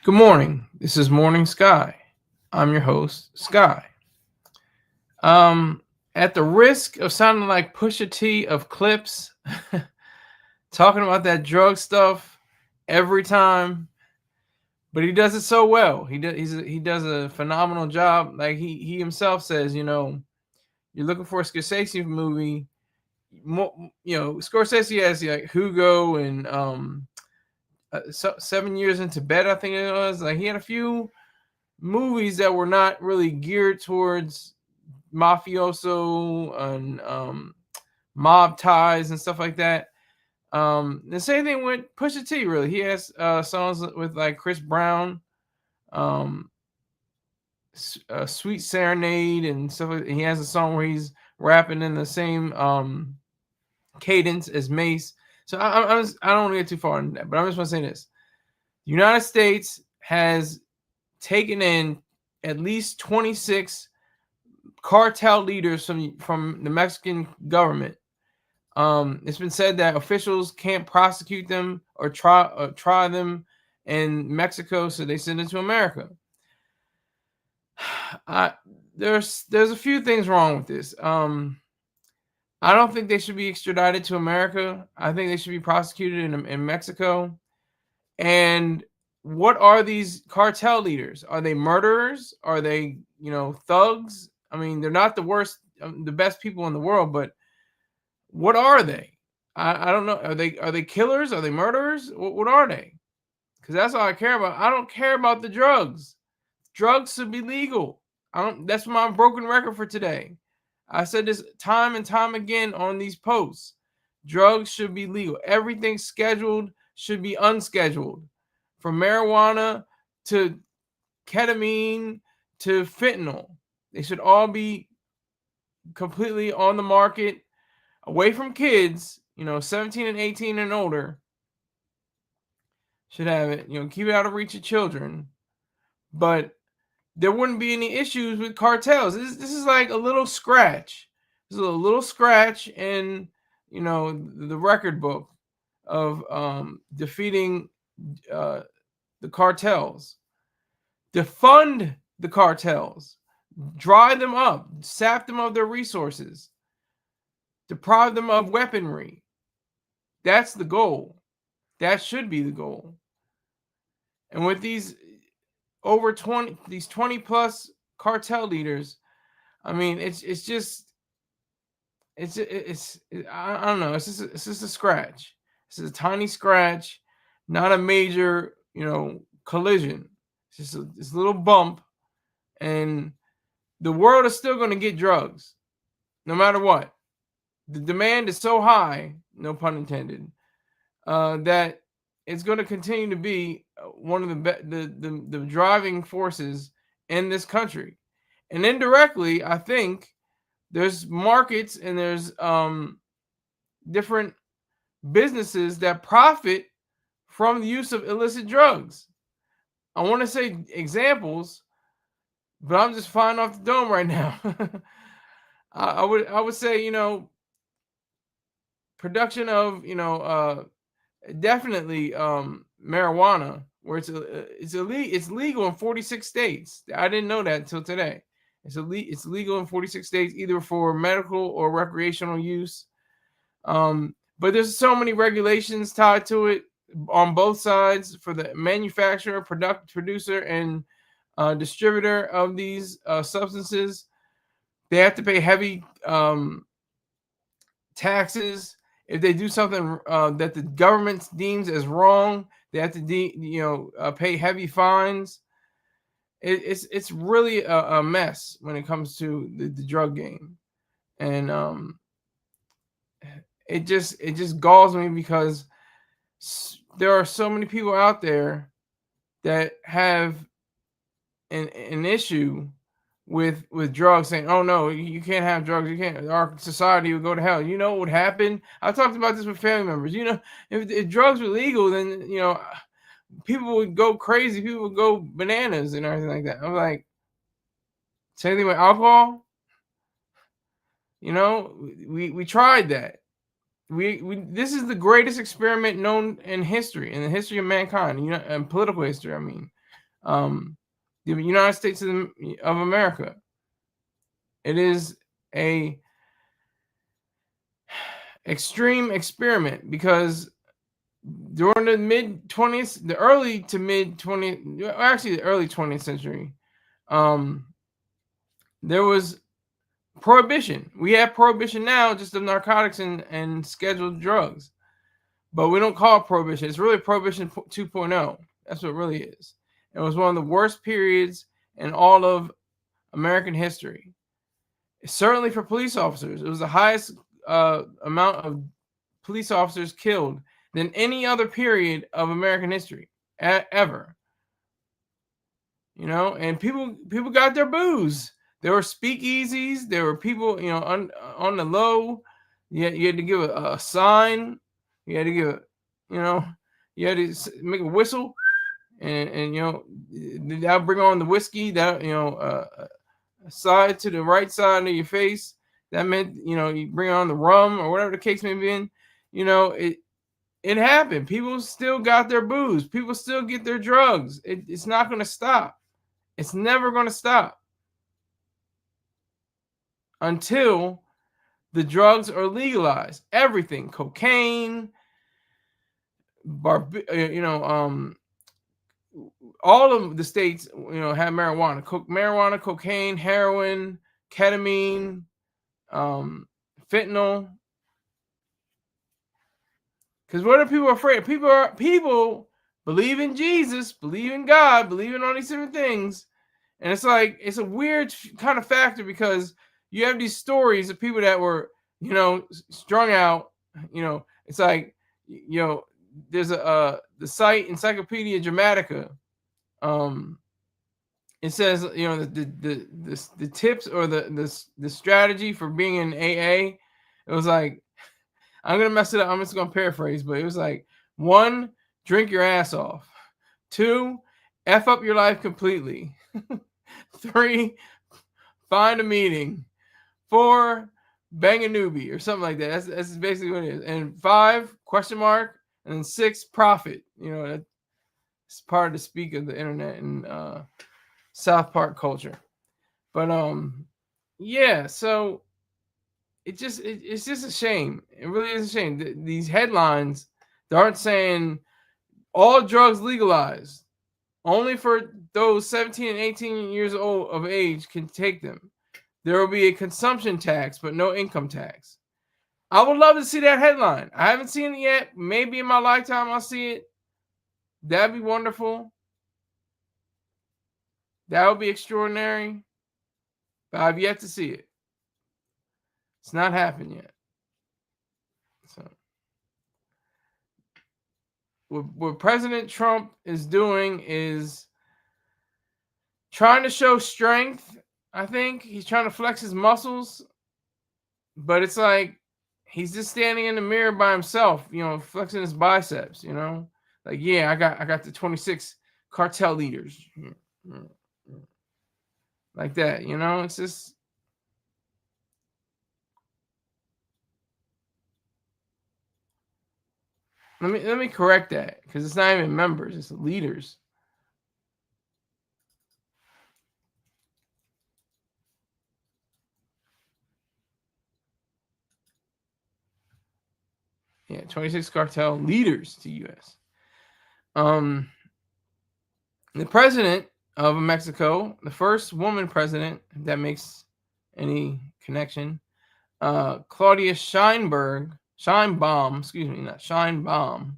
Good morning. This is Morning Sky. I'm your host, Sky. Um, at the risk of sounding like Pusha T of Clips, talking about that drug stuff every time, but he does it so well. He does a phenomenal job. Like he himself says, you're looking for a Scorsese movie. Scorsese has like Hugo and 7 years into bed. I think it was like he had a few movies that were not really geared towards mafioso and mob ties and stuff like that. The same thing with Pusha T. Really, he has songs with like Chris Brown, um, "Sweet Serenade" and stuff. He has a song where he's rapping in the same cadence as Mace. So I don't want to get too far into that, but I just want to say this: the United States has taken in at least 26 cartel leaders from the Mexican government. It's been said that officials can't prosecute them or try them in Mexico, so they send it to America. I, there's a few things wrong with this. I don't think they should be extradited to America. I think they should be prosecuted in Mexico. And what are these cartel leaders? Are they murderers? Are they thugs? I mean, they're not the best people in the world, but what are they? I don't know. Are they killers? Are they murderers? What are they? Because that's all I care about. I don't care about the drugs. Drugs should be legal. I don't. That's my broken record for today. I said this time and time again on these posts. Drugs should be legal. Everything scheduled should be unscheduled. From marijuana to ketamine to fentanyl. They should all be completely on the market, away from kids, 17 and 18 and older should have it. Keep it out of reach of children. But there wouldn't be any issues with cartels. This is like a little scratch. This is a little scratch in, the record book of defeating the cartels. Defund the cartels. Dry them up. Sap them of their resources. Deprive them of weaponry. That's the goal. That should be the goal. And with these 20 plus cartel leaders, I mean, I don't know. It's just a scratch. It's a tiny scratch, not a major, collision. It's just this little bump, and the world is still going to get drugs, no matter what. The demand is so high, no pun intended, that it's going to continue to be one of the driving forces in this country. And indirectly, I think there's markets and there's different businesses that profit from the use of illicit drugs. I want to say examples, but I'm just flying off the dome right now. I would say production of definitely marijuana, where it's legal in 46 states. I didn't know that until today. It's legal in 46 states, either for medical or recreational use. But there's so many regulations tied to it on both sides for the manufacturer, producer, and distributor of these substances. They have to pay heavy taxes. If they do something that the government deems as wrong, they have to pay heavy fines. It's really a mess when it comes to the drug game, and it just galls me because there are so many people out there that have an issue with drugs, saying, "Oh no, you can't have drugs. You can't. Our society would go to hell." You know what would happen? I talked about this with family members. If drugs were legal, then people would go crazy. People would go bananas and everything like that. I'm like, same thing with alcohol. We tried that. We this is the greatest experiment known in history, in the history of mankind. And political history. I mean, The United States of America. It is a extreme experiment because during the mid 20th, the early to mid 20th, actually the early 20th century, um, there was prohibition. We have prohibition now just of narcotics and scheduled drugs, but we don't call it prohibition. It's really prohibition 2.0. That's what it really is. It was one of the worst periods in all of American history. Certainly for police officers, it was the highest amount of police officers killed than any other period of American history ever. And people got their booze. There were speakeasies. There were people, on the low. You had to give a sign. You had to give, you know, you had to make a whistle, and that'll bring on the whiskey. That side to the right side of your face. That meant you bring on the rum or whatever the case may be. It happened. People still got their booze. People still get their drugs. It's not going to stop. It's never going to stop until the drugs are legalized. Everything, cocaine, all of the states, have marijuana, cocaine, heroin, ketamine, fentanyl. Because what are people afraid? People believe in Jesus, believe in God, believe in all these different things. And it's like, it's a weird kind of factor because you have these stories of people that were, strung out. It's like, there's the site Encyclopedia Dramatica. It says, the tips or the strategy for being in AA. It was like, I'm gonna mess it up. I'm just gonna paraphrase, but it was like 1, drink your ass off. 2, F up your life completely. 3, find a meeting. 4, bang a newbie or something like that. That's basically what it is. And 5, question mark, and then 6, profit. It's part of the speak of the internet and South Park culture. But yeah, so it's just a shame. It really is a shame. These headlines, they aren't saying all drugs legalized. Only for those 17 and 18 years old of age can take them. There will be a consumption tax, but no income tax. I would love to see that headline. I haven't seen it yet. Maybe in my lifetime I'll see it. That'd be wonderful. That would be extraordinary. But I've yet to see it. It's not happened yet. So what President Trump is doing is trying to show strength. I think he's trying to flex his muscles, but it's like he's just standing in the mirror by himself, flexing his biceps, like, yeah, I got the 26 cartel leaders like that, it's just. Let me correct that because it's not even members, it's leaders. Yeah, 26 cartel leaders to U.S. The president of Mexico, the first woman president, if that makes any connection, Claudia Sheinbaum, not Sheinbaum.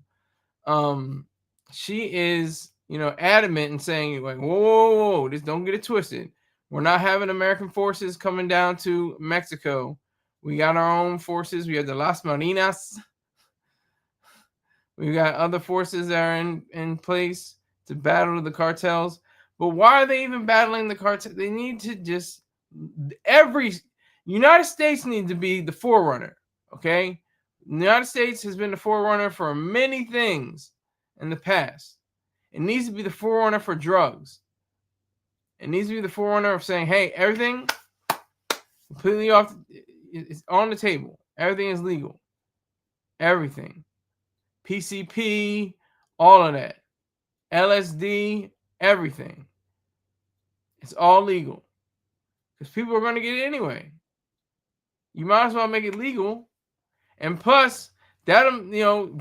She is, adamant and saying, like, whoa, just don't get it twisted. We're not having American forces coming down to Mexico. We got our own forces. We have the Las Marinas. We got other forces that are in place to battle the cartels. But why are they even battling the cartel? They need to just United States needs to be the forerunner. Okay, the United States has been the forerunner for many things in the past. It needs to be the forerunner for drugs. It needs to be the forerunner of saying, hey, everything completely off. It's on the table. Everything is legal. Everything. PCP, all of that. LSD, everything. It's all legal because people are going to get it anyway. You might as well make it legal, and plus that'll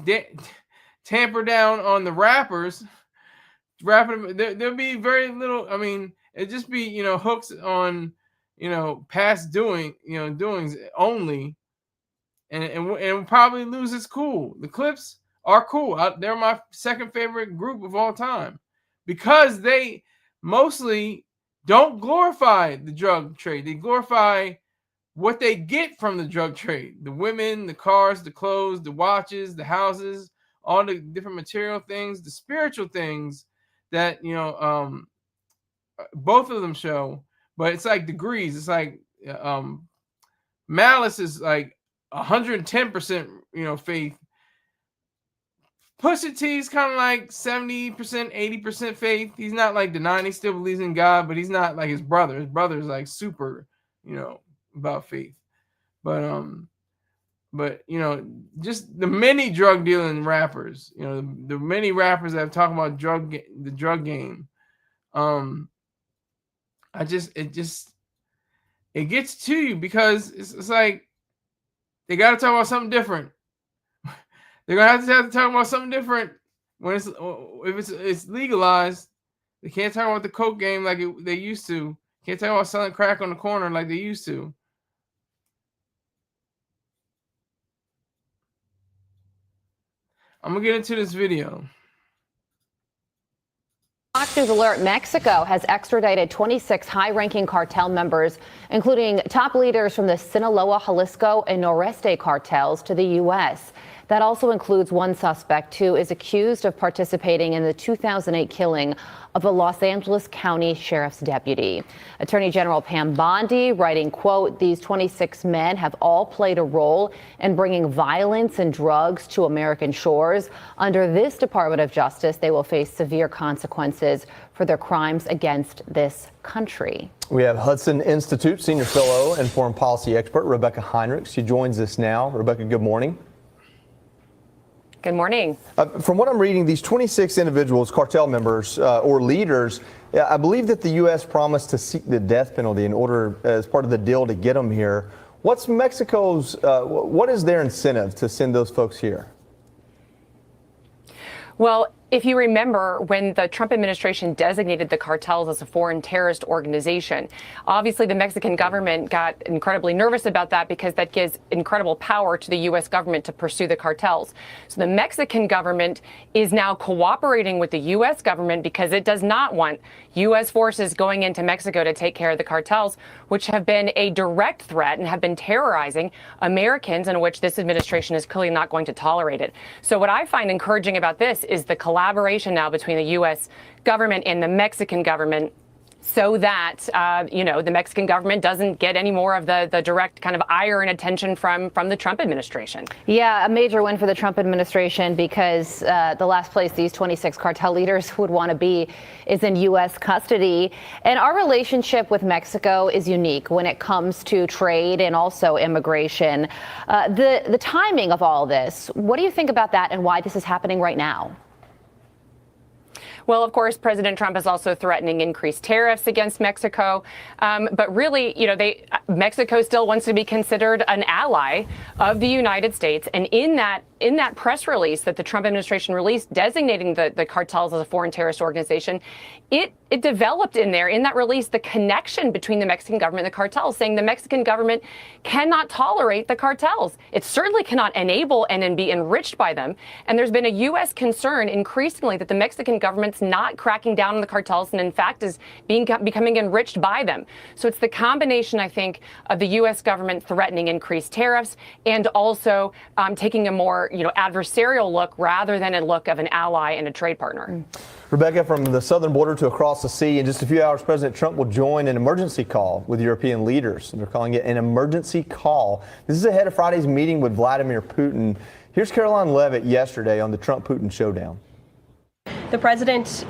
tamper down on the rappers. There'll be very little. I mean, it'd just be hooks on past doings only, and probably lose its cool. The Clips are cool. They're my second favorite group of all time because they mostly don't glorify the drug trade. They glorify what they get from the drug trade: the women, the cars, the clothes, the watches, the houses, all the different material things, the spiritual things that both of them show. But it's like degrees. It's like Malice is like 110% faith. Pusha T is kind of like 70%, 80% faith. He's not like denying he still believes in God, but he's not like his brother. His brother is like super, about faith. But just the many drug dealing rappers, the many rappers that have talked about the drug game. It gets to you because it's like they got to talk about something different. They're gonna have to talk about something different when it's legalized. They can't talk about the coke game like they used to. Can't talk about selling crack on the corner like they used to. I'm gonna get into this video. Fox News Alert: Mexico has extradited 26 high-ranking cartel members, including top leaders from the Sinaloa, Jalisco, and Noreste cartels, to the U.S. That also includes one suspect who is accused of participating in the 2008 killing of a Los Angeles County Sheriff's deputy. Attorney General Pam Bondi writing, quote, "These 26 men have all played a role in bringing violence and drugs to American shores. Under this Department of Justice, they will face severe consequences for their crimes against this country." We have Hudson Institute Senior Fellow and Foreign Policy Expert Rebecca Heinrich. She joins us now. Rebecca, good morning. Good morning. From what I'm reading, these 26 individuals, cartel members or leaders, I believe that the U.S. promised to seek the death penalty in order, as part of the deal, to get them here. What's Mexico's, what is their incentive to send those folks here? Well, if you remember, when the Trump administration designated the cartels as a foreign terrorist organization, obviously the Mexican government got incredibly nervous about that because that gives incredible power to the U.S. government to pursue the cartels. So the Mexican government is now cooperating with the U.S. government because it does not want U.S. forces going into Mexico to take care of the cartels, which have been a direct threat and have been terrorizing Americans, in which this administration is clearly not going to tolerate it. So what I find encouraging about this is the collaboration now between the U.S. government and the Mexican government, so that, the Mexican government doesn't get any more of the direct kind of ire and attention from the Trump administration. Yeah, a major win for the Trump administration because the last place these 26 cartel leaders would want to be is in U.S. custody. And our relationship with Mexico is unique when it comes to trade and also immigration. The timing of all this, what do you think about that and why this is happening right now? Well, of course, President Trump is also threatening increased tariffs against Mexico. But really, Mexico still wants to be considered an ally of the United States. And in that press release that the Trump administration released designating the cartels as a foreign terrorist organization, it developed in that release the connection between the Mexican government and the cartels, saying the Mexican government cannot tolerate the cartels. It certainly cannot enable and then be enriched by them. And there's been a U.S. concern increasingly that the Mexican government's not cracking down on the cartels and in fact is becoming enriched by them. So it's the combination, I think, of the U.S. government threatening increased tariffs and also taking a more adversarial look rather than a look of an ally and a trade partner. Rebecca, from the southern border to across the sea, in just a few hours, President Trump will join an emergency call with European leaders. They're calling it an emergency call. This is ahead of Friday's meeting with Vladimir Putin. Here's Caroline Levitt yesterday on the Trump-Putin showdown. The president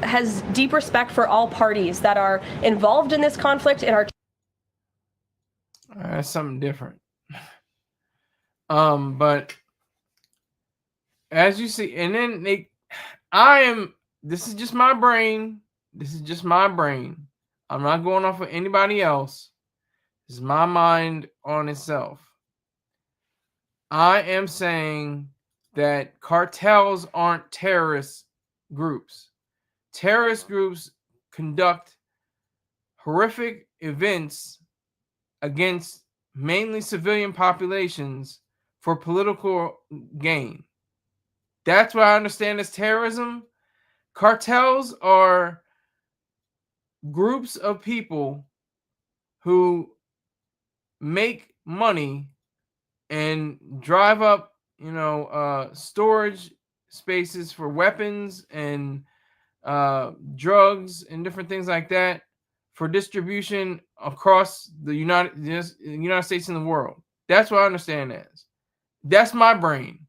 has deep respect for all parties that are involved in this conflict and are. That's something different. But as you see, and then this is just my brain. this is just my brain. I'm not going off of anybody else. This is my mind on itself. I am saying that cartels aren't terrorist groups. Terrorist groups conduct horrific events against mainly civilian populations for political gain. That's what I understand as terrorism. Cartels are groups of people who make money and drive up, storage spaces for weapons and drugs and different things like that for distribution across the United States and the world. That's what I understand as. That's my brain.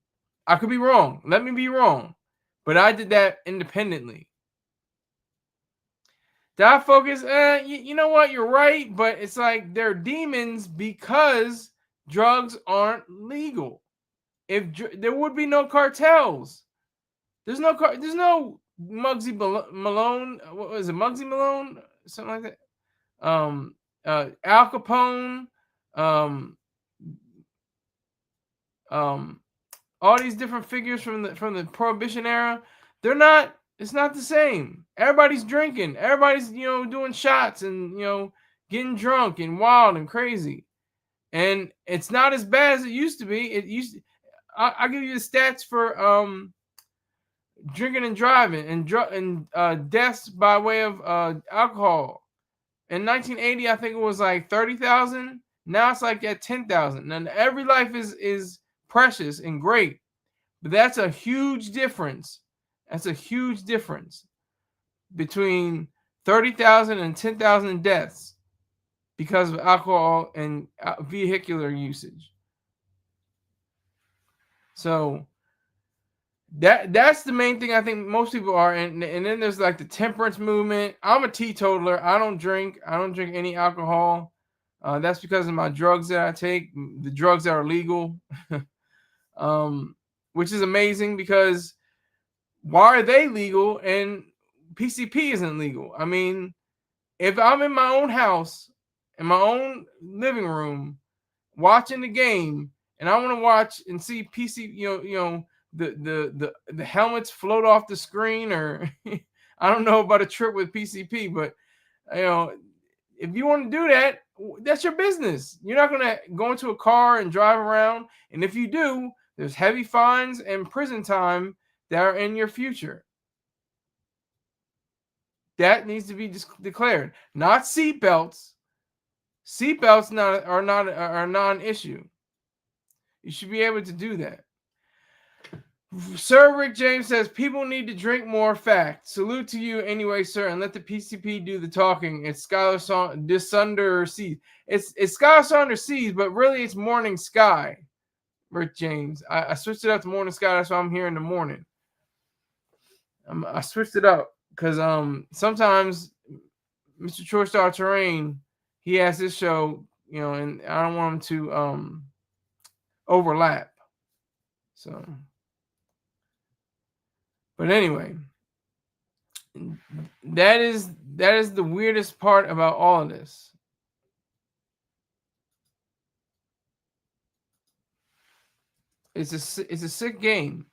I could be wrong. Let me be wrong. But I did that independently. Did I focus? You know what? You're right. But it's like they're demons because drugs aren't legal. If there would be no cartels. There's no Muggsy Malone. What was it? Muggsy Malone? Something like that. Al Capone. All these different figures from the Prohibition era. They're not. It's not the same. Everybody's drinking. Everybody's doing shots and getting drunk and wild and crazy. And it's not as bad as it used to be. I'll give you the stats for drinking and driving and deaths by way of alcohol. In 1980, I think it was like 30,000. Now it's like at 10,000. And every life is precious and great, but that's a huge difference. That's a huge difference between 30,000 and 10,000 deaths because of alcohol and vehicular usage. So that's the main thing I think most people are. And then there's like the temperance movement. I'm a teetotaler. I don't drink any alcohol. That's because of my drugs that I take, the drugs that are legal, which is amazing because why are they legal and PCP isn't legal? I mean, if I'm in my own house, in my own living room, watching the game, and I want to watch and see PC, the helmets float off the screen, or I don't know about a trip with PCP, but if you want to do that, that's your business. You're not going to go into a car and drive around. And if you do, there's heavy fines and prison time that are in your future. That needs to be declared. Not seatbelts. Seatbelts are non-issue. You should be able to do that. Sir Rick James says, people need to drink more. Fact. Salute to you anyway, sir, and let the PCP do the talking. It's Skylar Saunders seas. It's Skylar Saunders seas, but really it's Morning Sky, Rick James. I switched it up to Morning Sky. That's why I'm here in the morning. I switched it up because sometimes Mr. Short Star Terrain, he has his show, and I don't want him to overlap. So, but anyway, that is the weirdest part about all of this. It's a sick game.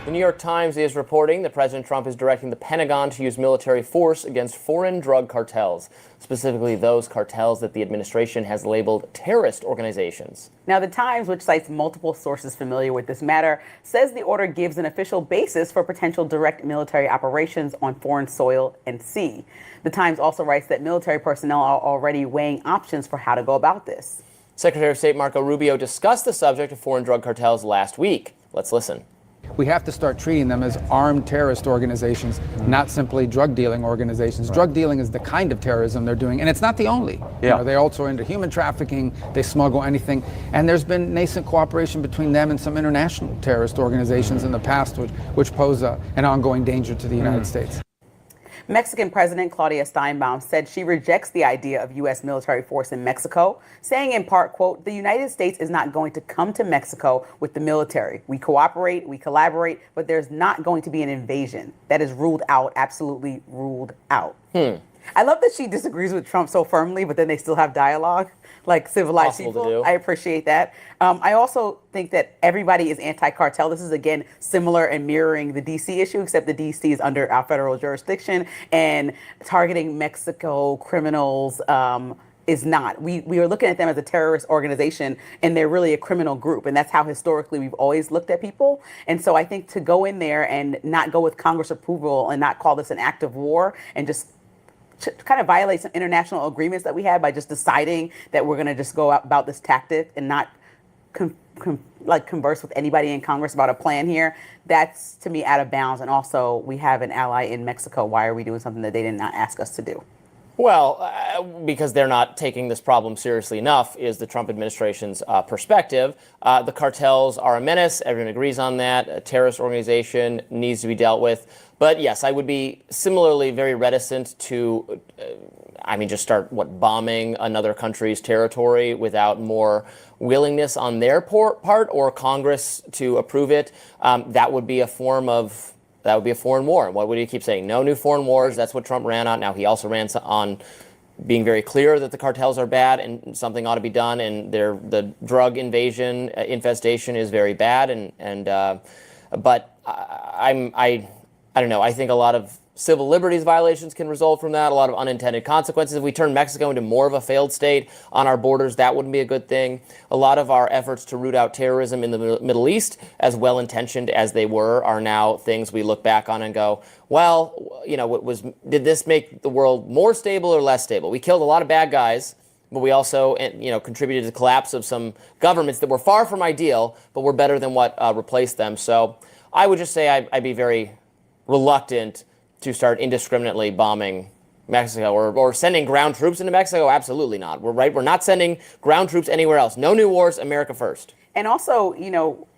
The New York Times is reporting that President Trump is directing the Pentagon to use military force against foreign drug cartels, specifically those cartels that the administration has labeled terrorist organizations. Now, the Times, which cites multiple sources familiar with this matter, says the order gives an official basis for potential direct military operations on foreign soil and sea. The Times also writes that military personnel are already weighing options for how to go about this. Secretary of State Marco Rubio discussed the subject of foreign drug cartels last week. Let's listen. We have to start treating them as armed terrorist organizations, not simply drug dealing organizations. Right. Drug dealing is the kind of terrorism they're doing, and it's not the only. Yeah. They also are into human trafficking, they smuggle anything, and there's been nascent cooperation between them and some international terrorist organizations in the past, which pose an ongoing danger to the United States. Mexican President Claudia Steinbaum said she rejects the idea of U.S. military force in Mexico, saying in part, quote, "The United States is not going to come to Mexico with the military. We cooperate, we collaborate, but there's not going to be an invasion. That is ruled out, absolutely ruled out." I love that she disagrees with Trump so firmly, but then they still have dialogue like civilized Possible to people. do. I appreciate that. I also think that everybody is anti-cartel. This is, again, similar and mirroring the D.C. issue, except the D.C. is under our federal jurisdiction, and targeting Mexico criminals is not. We are looking at them as a terrorist organization, and they're really a criminal group. And that's how historically we've always looked at people. And so I think to go in there and not go with Congress approval and not call this an act of war and just to kind of violate some international agreements that we had by just deciding that we're going to just go about this tactic and not converse with anybody in Congress about a plan here, that's to me out of bounds. And also, we have an ally in Mexico. Why are we doing something that they did not ask us to do? Well, because they're not taking this problem seriously enough is the Trump administration's perspective. The cartels are a menace. Everyone agrees on that. A terrorist organization needs to be dealt with. But yes, I would be similarly very reticent to, just start, bombing another country's territory without more willingness on their part or Congress to approve it. That would be a foreign war. What would he keep saying? No new foreign wars. That's what Trump ran on. Now, he also ran on being very clear that the cartels are bad and something ought to be done. And the drug infestation is very bad. But I don't know. I think a lot of civil liberties violations can result from that, a lot of unintended consequences. If we turn Mexico into more of a failed state on our borders, that wouldn't be a good thing. A lot of our efforts to root out terrorism in the Middle East, as well-intentioned as they were, are now things we look back on and go, well, did this make the world more stable or less stable? We killed a lot of bad guys, but we also, contributed to the collapse of some governments that were far from ideal, but were better than what replaced them. So I would just say I'd be very reluctant to start indiscriminately bombing Mexico or sending ground troops into Mexico. Absolutely not. We're not sending ground troops anywhere else. No new wars, America first. And also,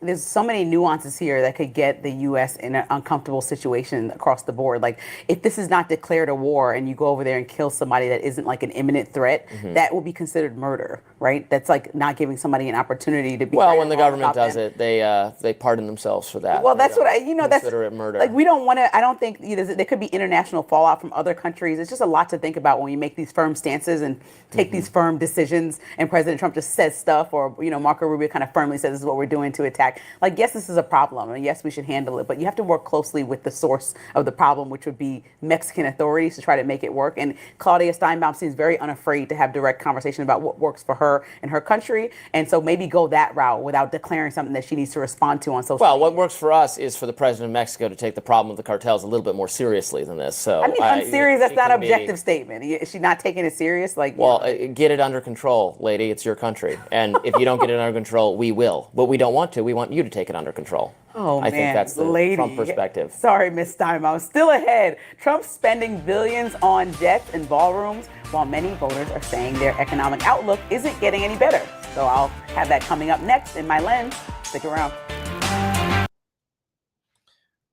there's so many nuances here that could get the U.S. in an uncomfortable situation across the board. Like, if this is not declared a war and you go over there and kill somebody that isn't like an imminent threat, that will be considered murder, right? That's like not giving somebody an opportunity to be. Well, when the government does it, they pardon themselves for that. Well, that's what that's consider it murder. Like, we don't want to. I don't think there could be international fallout from other countries. It's just a lot to think about when we make these firm stances and take these firm decisions. And President Trump just says stuff, or Marco Rubio kind of firmly says this is what we're doing to attack. Like, yes, this is a problem, and yes, we should handle it, but you have to work closely with the source of the problem, which would be Mexican authorities, to try to make it work. And Claudia Steinbaum seems very unafraid to have direct conversation about what works for her and her country, and so maybe go that route without declaring something that she needs to respond to on social media. Well, what works for us is for the president of Mexico to take the problem of the cartels a little bit more seriously than this. So unserious, that's not an objective statement. Is she not taking it serious? Get it under control, lady. It's your country. And if you don't get it under control, we will. But we don't want to. We want you to take it under control. Oh, I think that's the Trump perspective. Sorry, Ms. Steinbaum. Still ahead. Trump spending billions on jets and ballrooms, while many voters are saying their economic outlook isn't getting any better. So I'll have that coming up next in my lens. Stick around.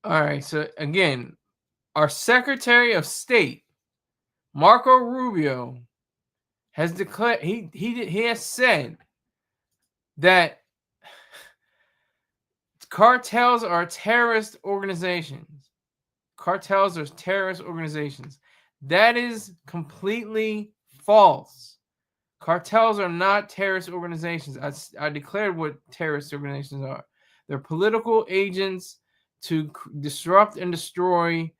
All right. So again, our Secretary of State, Marco Rubio, has declared he has said that cartels are terrorist organizations. Cartels are terrorist organizations. That is completely false. Cartels are not terrorist organizations. I declared what terrorist organizations are. They're political agents to disrupt and destroy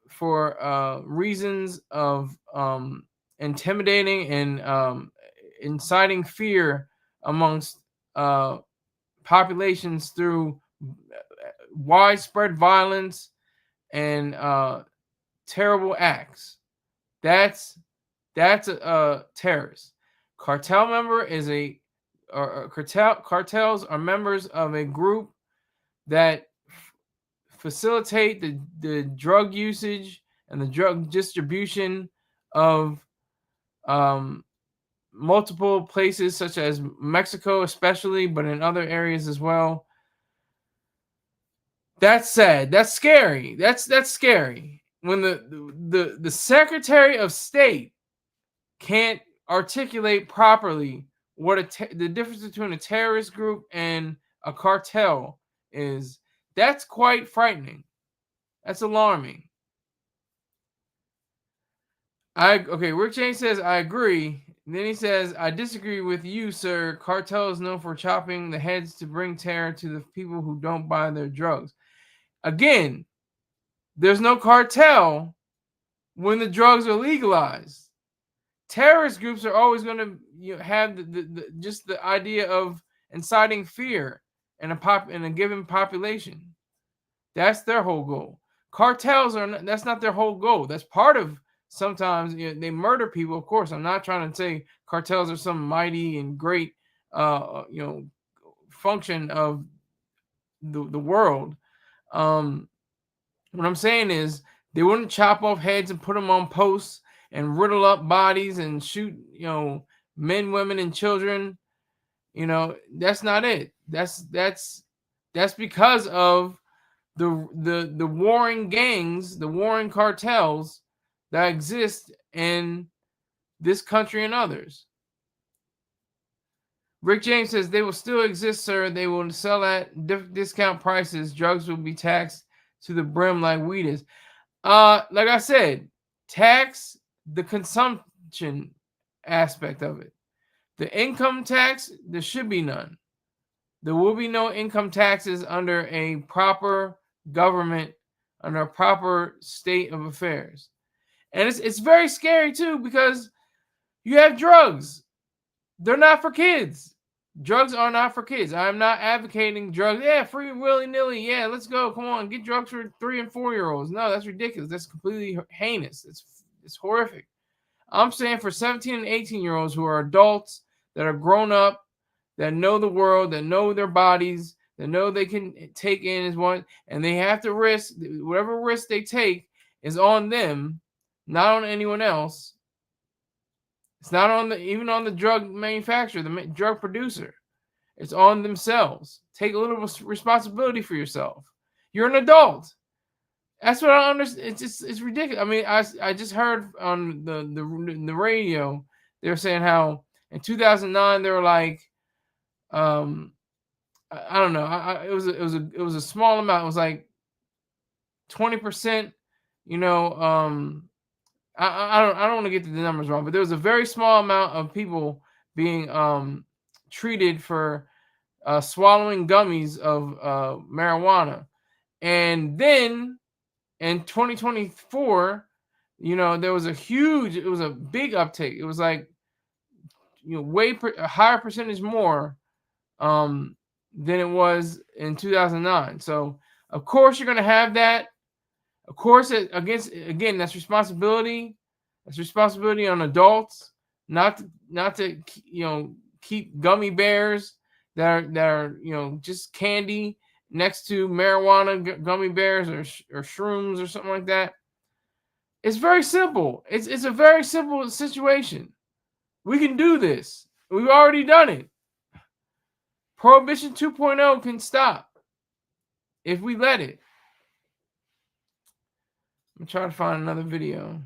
for reasons of intimidating and inciting fear amongst populations through widespread violence and terrible acts. That's a terrorist. Cartel member is cartels are members of a group that facilitate the drug usage and the drug distribution of multiple places, such as Mexico especially, but in other areas as well. That's sad. That's scary. That's scary. when the Secretary of State can't articulate properly what the difference between a terrorist group and a cartel is, that's quite frightening. That's alarming. Okay, Rick James says, I agree. And then he says, I disagree with you, sir. Cartel is known for chopping the heads to bring terror to the people who don't buy their drugs. Again, there's no cartel when the drugs are legalized. Terrorist groups are always going to have just the idea of inciting fear in a given population. That's their whole goal. Cartels that's not their whole goal. That's part of, sometimes they murder people. Of course, I'm not trying to say cartels are some mighty and great function of the world. What I'm saying is, they wouldn't chop off heads and put them on posts and riddle up bodies and shoot, men, women, and children. That's not it. That's because of the warring gangs, the warring cartels that exist in this country and others. Rick James says, they will still exist, sir. They will sell at discount prices. Drugs will be taxed to the brim like weed is. Like I said, tax the consumption aspect of it. The income tax, there should be none. There will be no income taxes under a proper government, under a proper state of affairs. And it's very scary too, because you have drugs. They're not for kids. Drugs are not for kids. I'm not advocating drugs. Yeah, free willy-nilly. Yeah, let's go. Come on, get drugs for 3 and 4 year olds. No, that's ridiculous. That's completely heinous. It's horrific. I'm saying for 17 and 18 year olds who are adults, that are grown up, that know the world, that know their bodies, that know they can take in as one, and they have to risk, whatever risk they take is on them, not on anyone else. It's not even on the drug manufacturer, the drug producer. It's on themselves. Take a little responsibility for yourself. You're an adult. That's what I understand. It's ridiculous. I mean, I just heard on the radio, they were saying how in 2009 they were like, I don't know. It was a small amount. It was like 20%. I don't want to get the numbers wrong, but there was a very small amount of people being treated for swallowing gummies of marijuana. And then in 2024, there was it was a big uptake. It was like, a higher percentage more than it was in 2009. So of course you're going to have that. Of course, again, that's responsibility. That's responsibility on adults, not to keep gummy bears that are just candy next to marijuana gummy bears or shrooms or something like that. It's very simple. It's a very simple situation. We can do this. We've already done it. Prohibition 2.0 can stop if we let it. I'm trying to find another video.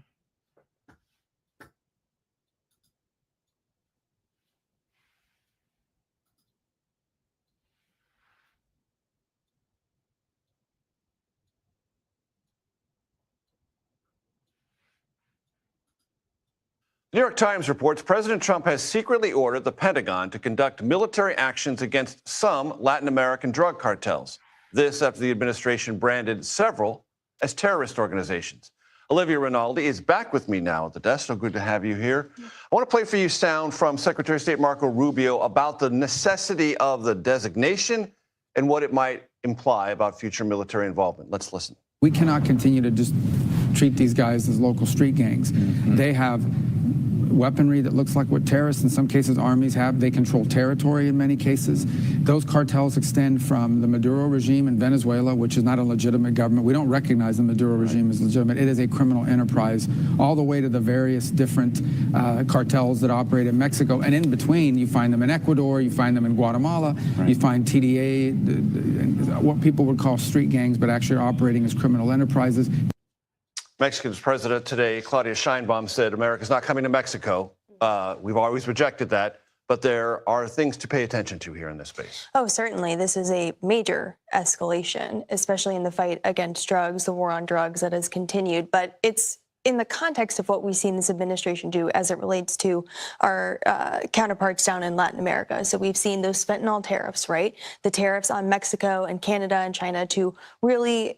New York Times reports President Trump has secretly ordered the Pentagon to conduct military actions against some Latin American drug cartels. This after the administration branded several as terrorist organizations. Olivia Rinaldi is back with me now at the desk. So good to have you here. I want to play for you sound from Secretary of State Marco Rubio about the necessity of the designation and what it might imply about future military involvement. Let's listen. We cannot continue to just treat these guys as local street gangs. They have weaponry that looks like what terrorists, in some cases armies have. They control territory in many cases. Those cartels extend from the Maduro regime in Venezuela, which is not a legitimate government. We don't recognize the Maduro regime as legitimate. It is a criminal enterprise, all the way to the various different cartels that operate in Mexico. And in between, you find them in Ecuador, you find them in Guatemala, you find TDA, what people would call street gangs, but actually are operating as criminal enterprises. Mexican's president today, Claudia Sheinbaum, said America's not coming to Mexico. We've always rejected that. But there are things to pay attention to here in this space. Oh, certainly. This is a major escalation, especially in the fight against drugs, the war on drugs that has continued. But it's in the context of what we've seen this administration do as it relates to our counterparts down in Latin America. So we've seen those fentanyl tariffs, right? The tariffs on Mexico and Canada and China to really,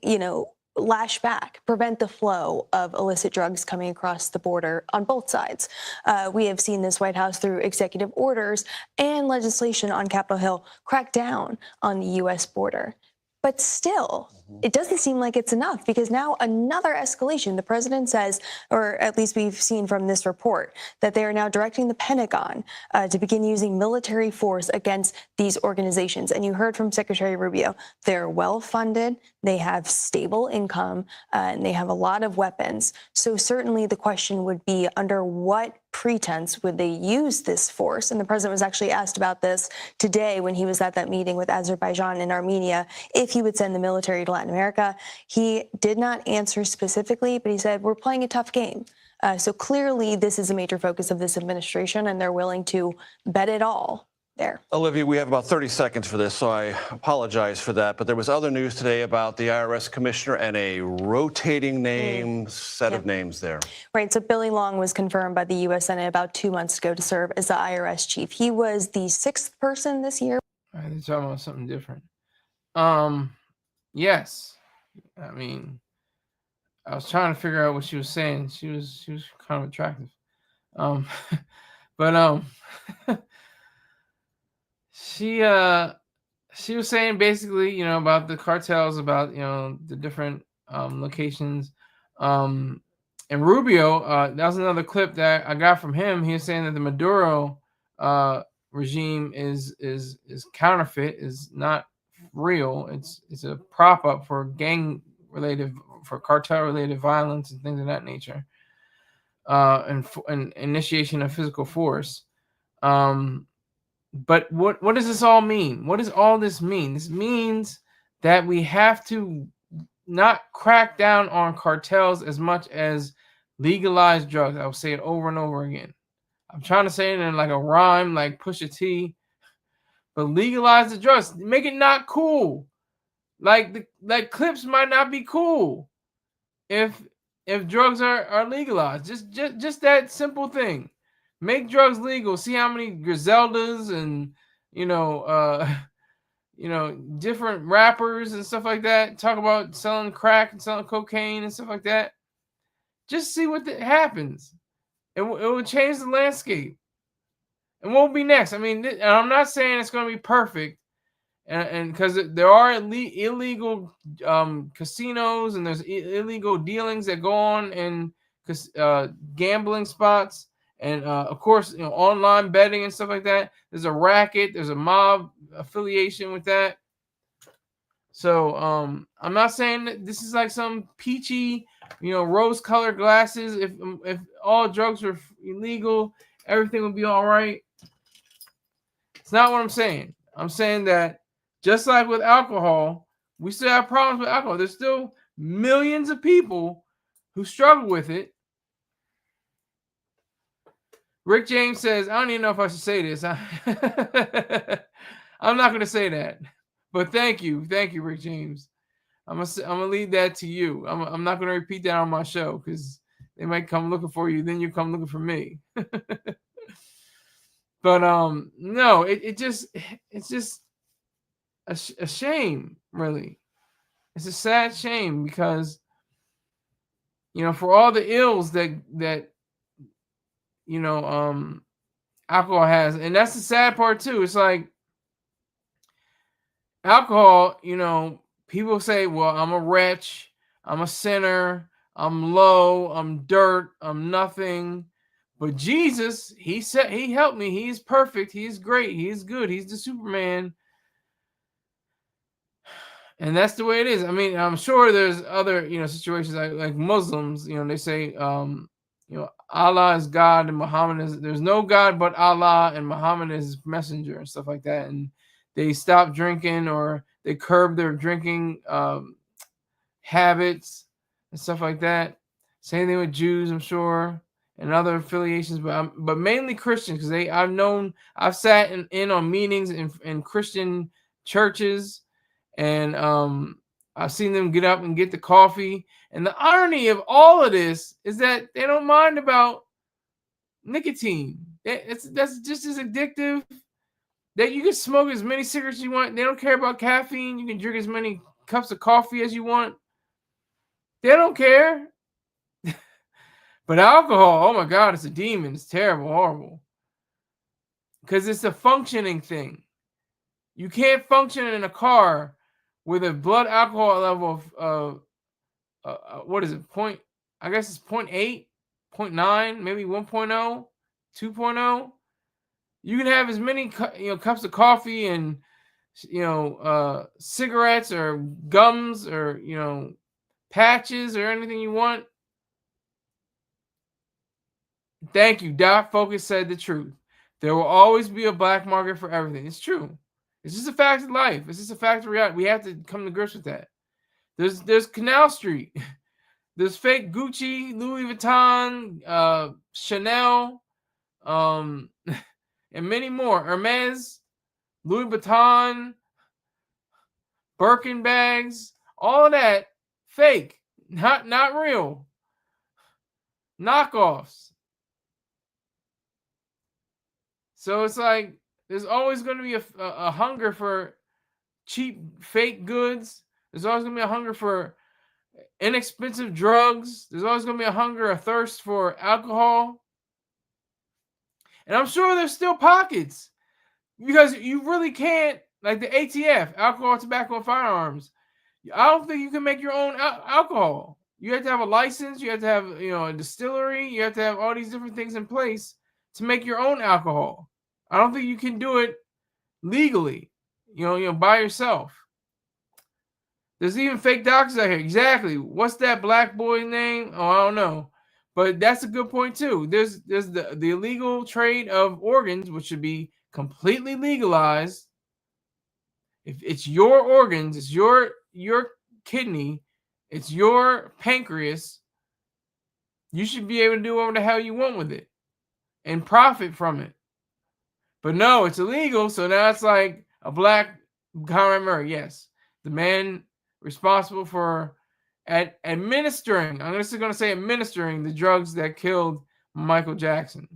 lash back, prevent the flow of illicit drugs coming across the border on both sides. We have seen this White House through executive orders and legislation on Capitol Hill crack down on the U.S. border. But still, it doesn't seem like it's enough because now another escalation. The president says, or at least we've seen from this report, that they are now directing the Pentagon to begin using military force against these organizations. And you heard from Secretary Rubio, they're well funded, they have stable income, and they have a lot of weapons. So certainly the question would be, under what pretense would they use this force? And the president was actually asked about this today when he was at that meeting with Azerbaijan and Armenia, if he would send the military to Latin America. He did not answer specifically, but he said, we're playing a tough game. So clearly this is a major focus of this administration, and they're willing to bet it all there. Olivia, we have about 30 seconds for this, so I apologize for that. But there was other news today about the IRS commissioner and a rotating set of names there. Right. So Billy Long was confirmed by the U.S. Senate about 2 months ago to serve as the IRS chief. He was the 6th person this year. All right, they're talking about something different. Yes. I mean, I was trying to figure out what she was saying. She was kind of attractive. But she was saying basically, about the cartels, about, the different locations. And Rubio, that was another clip that I got from him. He was saying that the Maduro regime is counterfeit, is not real. It's a prop up for cartel related violence and things of that nature, and initiation of physical force. But what does this all mean? What does all this mean? This means that we have to not crack down on cartels as much as legalize drugs. I'll say it over and over again. I'm trying to say it in like a rhyme, like Pusha T, but legalize the drugs. Make it not cool. Like clips might not be cool if drugs are legalized. Just that simple thing. Make drugs legal. See how many Griseldas and different rappers and stuff like that talk about selling crack and selling cocaine and stuff like that. Just see what happens. It will change the landscape. And what will be next? I mean, and I'm not saying it's going to be perfect, and because there are illegal casinos and there's illegal dealings that go on in gambling spots. And of course, online betting and stuff like that. There's a racket. There's a mob affiliation with that. So I'm not saying that this is like some peachy, rose-colored glasses. If all drugs were illegal, everything would be all right. It's not what I'm saying. I'm saying that just like with alcohol, we still have problems with alcohol. There's still millions of people who struggle with it. Rick James says, I don't even know if I should say this. I'm not going to say that. But thank you, Rick James. I'm gonna leave that to you. I'm not going to repeat that on my show because they might come looking for you. Then you come looking for me. But no, it's just a shame, really. It's a sad shame because for all the ills that alcohol has, and that's the sad part too. It's like alcohol, people say, well, I'm a wretch, I'm a sinner, I'm low, I'm dirt, I'm nothing. But Jesus, he said, he helped me. He's perfect. He's great. He's good. He's the Superman. And that's the way it is. I mean, I'm sure there's other, situations like Muslims, they say, Allah is God and Muhammad there's no God but Allah and Muhammad is his messenger and stuff like that. And they stop drinking or they curb their drinking habits and stuff like that. Same thing with Jews, I'm sure, and other affiliations, but mainly Christians, because I've sat in on meetings in Christian churches, and I've seen them get up and get the coffee. And the irony of all of this is that they don't mind about nicotine. That's just as addictive. That you can smoke as many cigarettes as you want. They don't care about caffeine. You can drink as many cups of coffee as you want. They don't care. But alcohol, oh my God, it's a demon. It's terrible, horrible. Because it's a functioning thing. You can't function in a car with a blood alcohol level of what is it? I guess it's 0.8, 0.9, maybe 1.0, 2.0. You can have as many cups of coffee and cigarettes or gums or patches or anything you want. Thank you. Dot Focus said the truth. There will always be a black market for everything. It's true. It's just a fact of life. It's just a fact of reality. We have to come to grips with that. There's Canal Street. There's fake Gucci, Louis Vuitton, Chanel, and many more. Hermes, Louis Vuitton, Birkin bags, all of that fake, not real, knockoffs. So it's like there's always going to be a hunger for cheap fake goods. There's always going to be a hunger for inexpensive drugs. There's always going to be a hunger, a thirst for alcohol. And I'm sure there's still pockets, because you really can't, like the ATF, alcohol, tobacco, and firearms. I don't think you can make your own alcohol. You have to have a license. You have to have a distillery. You have to have all these different things in place to make your own alcohol. I don't think you can do it legally, by yourself. There's even fake doctors out here. Exactly. What's that black boy name? Oh, I don't know. But that's a good point too. There's the illegal trade of organs, which should be completely legalized. If it's your organs, it's your kidney, it's your pancreas, you should be able to do whatever the hell you want with it and profit from it. But no, it's illegal. So now it's like a black Conrad Murray. Yes, the man responsible for administering, I'm just going to say administering the drugs that killed Michael Jackson.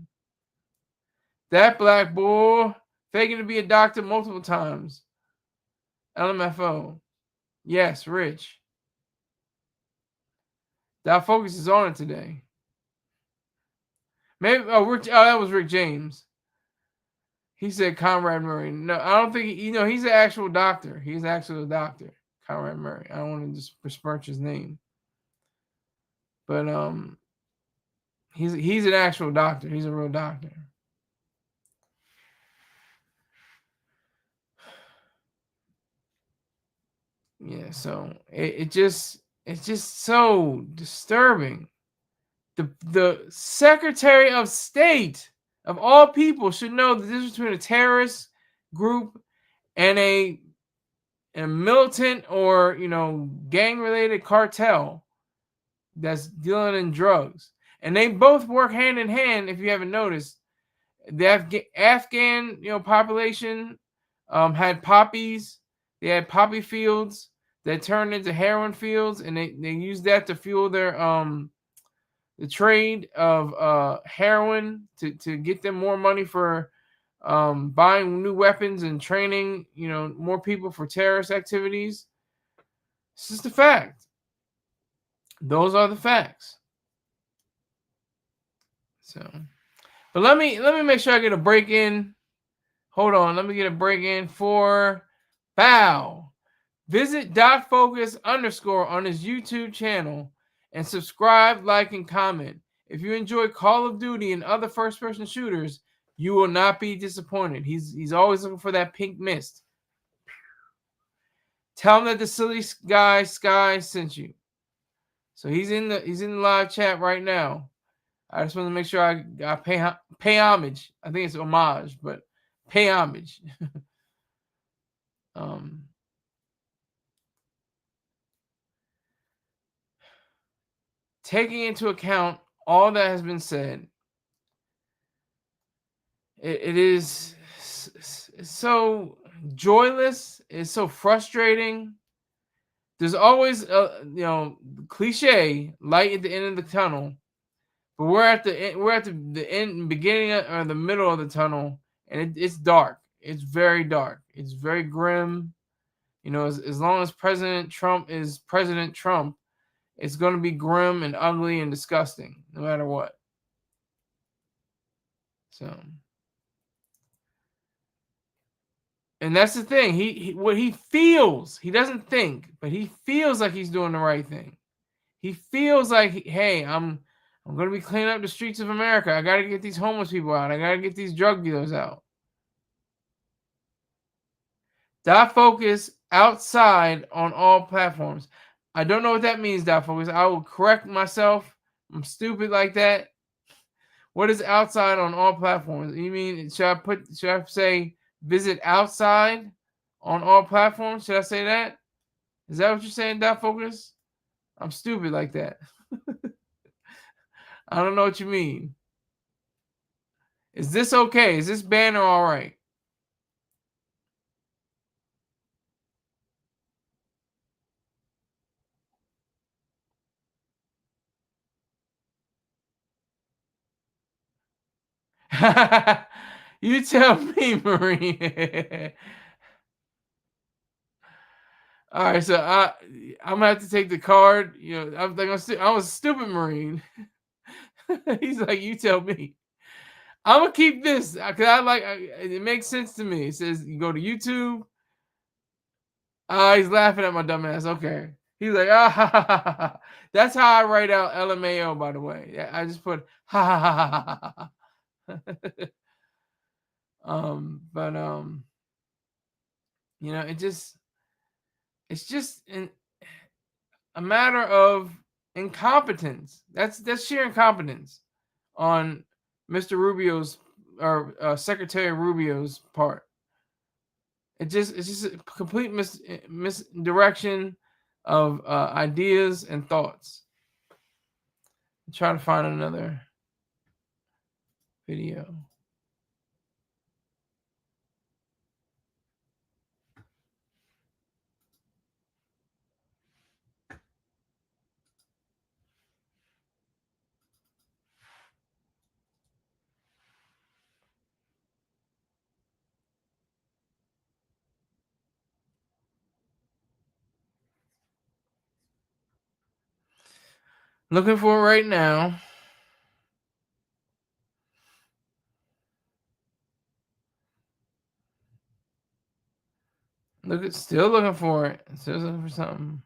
That black boy faking to be a doctor multiple times. LMFO. Yes, Rich. That focus is on it today. Maybe that was Rick James. He said Conrad Murray. No, I don't think he's an actual doctor. He's actually a doctor, Conrad Murray. I don't want to just besmirch his name. But he's an actual doctor. He's a real doctor. Yeah, so it's just so disturbing. The Secretary of State of all people should know the difference between a terrorist group and a militant or gang related cartel that's dealing in drugs. And they both work hand in hand. If you haven't noticed, the Afghan population had poppies. They had poppy fields that turned into heroin fields, and they used that to fuel their the trade of heroin to get them more money for buying new weapons and training more people for terrorist activities. It's just a fact. Those are the facts. So, but let me make sure I get a break in. Hold on, let me get a break in for Bow. Visit .focus_ on his YouTube channel and subscribe, like, and comment. If you enjoy Call of Duty and other first-person shooters, you will not be disappointed. He's always looking for that pink mist. Tell him that the silly guy Sky sent you. So he's in the live chat right now. I just want to make sure I pay homage. I think it's homage, but pay homage. taking into account all that has been said, it is so joyless. It's so frustrating. There's always cliche light at the end of the tunnel, but we're at the end, beginning or the middle of the tunnel, and it's dark. It's very dark. It's very grim. As long as President Trump is President Trump, it's going to be grim and ugly and disgusting, no matter what. So, and that's the thing. What he feels, he doesn't think, but he feels like he's doing the right thing. He feels like, hey, I'm going to be cleaning up the streets of America. I got to get these homeless people out. I got to get these drug dealers out. Dot focus outside on all platforms. I don't know what that means, dot focus. I will correct myself. I'm stupid like that. What is outside on all platforms? You mean, should I say visit outside on all platforms? Should I say that? Is that what you're saying, dot focus? I'm stupid like that. I don't know what you mean. Is this okay? Is this banner all right? You tell me, Marine. All right, so I'm gonna have to take the card. I'm was a stupid Marine. He's like, you tell me. I'm gonna keep this because it makes sense to me. It says you go to YouTube. He's laughing at my dumb ass. Okay, he's like, that's how I write out LMAO. By the way, I just put ha ha ha ha ha ha. It's just a matter of incompetence. That's sheer incompetence on Mr. Rubio's or Secretary Rubio's part. It's just a complete misdirection of ideas and thoughts. I'm trying to find another video. Looking for it right now. Still looking for it. Still looking for something.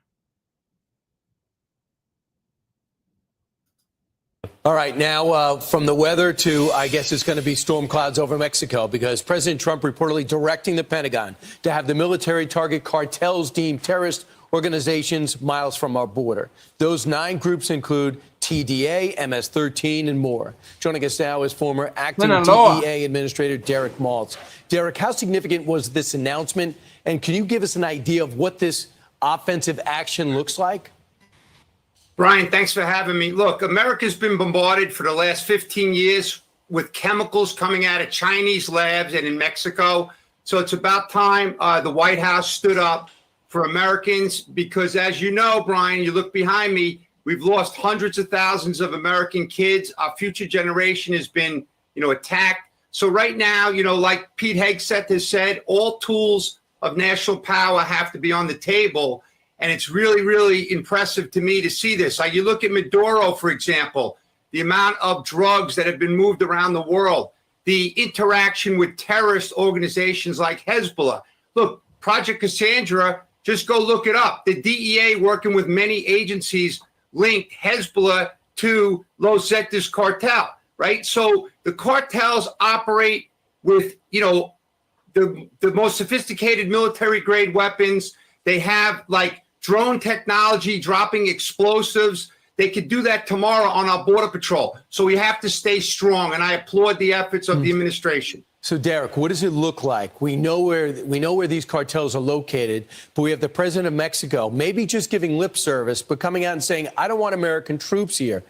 All right, now from the weather to, I guess it's going to be storm clouds over Mexico because President Trump reportedly directing the Pentagon to have the military target cartels deemed terrorist organizations miles from our border. Those 9 groups include TDA, MS-13, and more. Joining us now is former acting DEA Administrator Derek Maltz. Derek, how significant was this announcement? And can you give us an idea of what this offensive action looks like? Brian, thanks for having me. Look, America's been bombarded for the last 15 years with chemicals coming out of Chinese labs and in Mexico. So it's about time the White House stood up for Americans because, as you know, Brian, you look behind me, we've lost hundreds of thousands of American kids. Our future generation has been, attacked. So right now, like Pete Hegseth has said, all tools of national power have to be on the table. And it's really, really impressive to me to see this. Like you look at Maduro, for example, the amount of drugs that have been moved around the world, the interaction with terrorist organizations like Hezbollah. Look, Project Cassandra, just go look it up. The DEA working with many agencies linked Hezbollah to Los Zetas cartel, right? So the cartels operate with, the most sophisticated military grade weapons. They have drone technology, dropping explosives. They could do that tomorrow on our border patrol. So we have to stay strong. And I applaud the efforts of the administration. So, Derek, what does it look like? We know where these cartels are located, but we have the president of Mexico maybe just giving lip service, but coming out and saying, I don't want American troops here.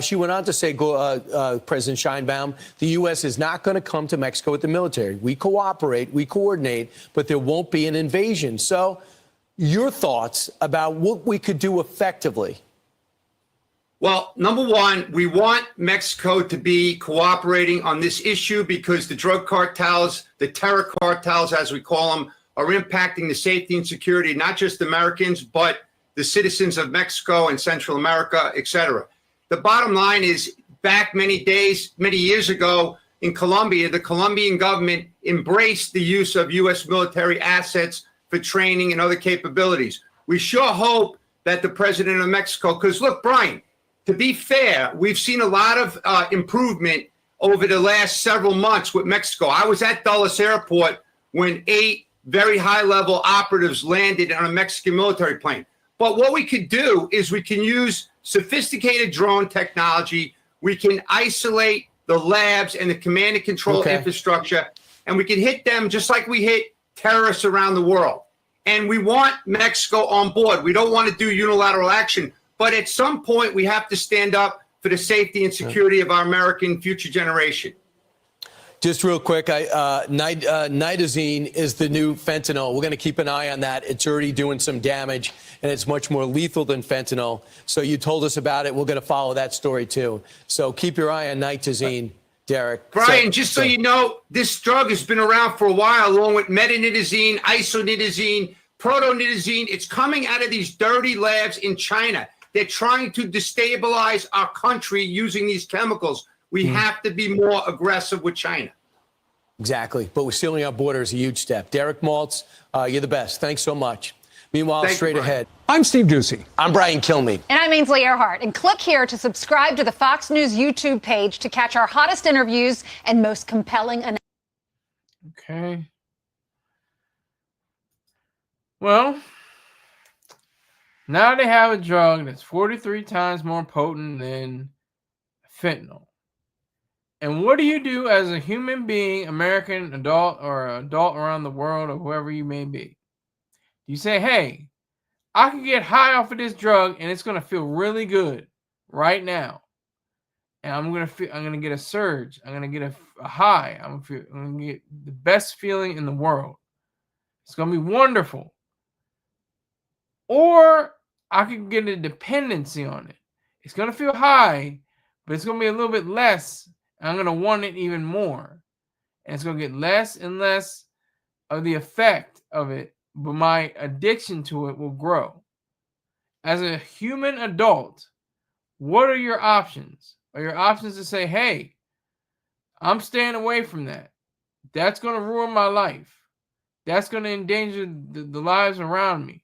She went on to say, President Sheinbaum, the U.S. is not going to come to Mexico with the military. We cooperate, we coordinate, but there won't be an invasion. So your thoughts about what we could do effectively? Well, number one, we want Mexico to be cooperating on this issue because the drug cartels, the terror cartels, as we call them, are impacting the safety and security, not just Americans, but the citizens of Mexico and Central America, et cetera. The bottom line is back many years ago in Colombia, the Colombian government embraced the use of U.S. military assets for training and other capabilities. We sure hope that the president of Mexico, because look, Brian, to be fair, we've seen a lot of improvement over the last several months with Mexico. I was at Dulles Airport when 8 very high-level operatives landed on a Mexican military plane. But what we could do is we can use sophisticated drone technology. We can isolate the labs and the command and control infrastructure, and we can hit them just like we hit terrorists around the world. And we want Mexico on board. We don't want to do unilateral action. But at some point, we have to stand up for the safety and security of our American future generation. Just real quick, nitazene is the new fentanyl. We're going to keep an eye on that. It's already doing some damage, and it's much more lethal than fentanyl. So you told us about it. We're going to follow that story, too. So keep your eye on nitazene, Derek. Brian, just so you know, this drug has been around for a while, along with metanitazene, isonitazene, protonitazene. It's coming out of these dirty labs in China. They're trying to destabilize our country using these chemicals. We have to be more aggressive with China. Exactly. But we're sealing our border is a huge step. Derek Maltz, you're the best. Thanks so much. Meanwhile, straight ahead. I'm Steve Doocy. I'm Brian Kilmeade. And I'm Ainsley Earhart. And click here to subscribe to the Fox News YouTube page to catch our hottest interviews and most compelling analysis. Okay. Well, now they have a drug that's 43 times more potent than fentanyl. And what do you do as a human being, American adult or adult around the world or whoever you may be? You say, hey, I can get high off of this drug and it's going to feel really good right now. And I'm going to get a surge. I'm going to get a high. I'm going to get the best feeling in the world. It's going to be wonderful. Or I could get a dependency on it. It's going to feel high, but it's going to be a little bit less. And I'm going to want it even more. And it's going to get less and less of the effect of it, but my addiction to it will grow. As a human adult, what are your options? Are your options to say, hey, I'm staying away from that. That's going to ruin my life. That's going to endanger the lives around me.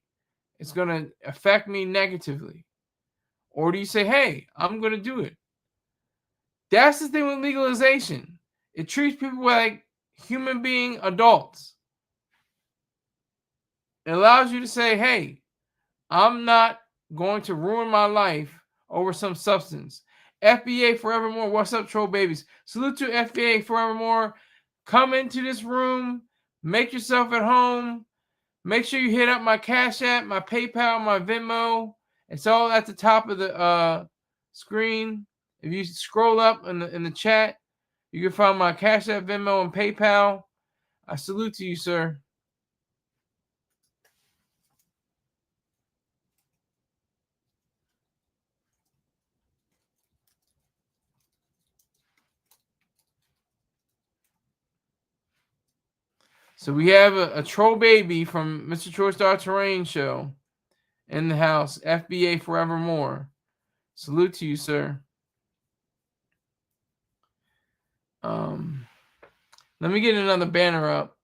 It's going to affect me negatively. Or do you say, hey, I'm going to do it? That's the thing with legalization. It treats people like human being adults. It allows you to say, hey, I'm not going to ruin my life over some substance. FBA Forevermore. What's up, troll babies? Salute to FBA Forevermore. Come into this room. Make yourself at home. Make sure you hit up my Cash App, my PayPal, my Venmo. It's all at the top of the screen. If you scroll up in the chat, you can find my Cash App, Venmo, and PayPal. I salute to you, sir. So we have a troll baby from Mr. Troy Star Terrain show in the house. FBA Forevermore. Salute to you, sir. Let me get another banner up.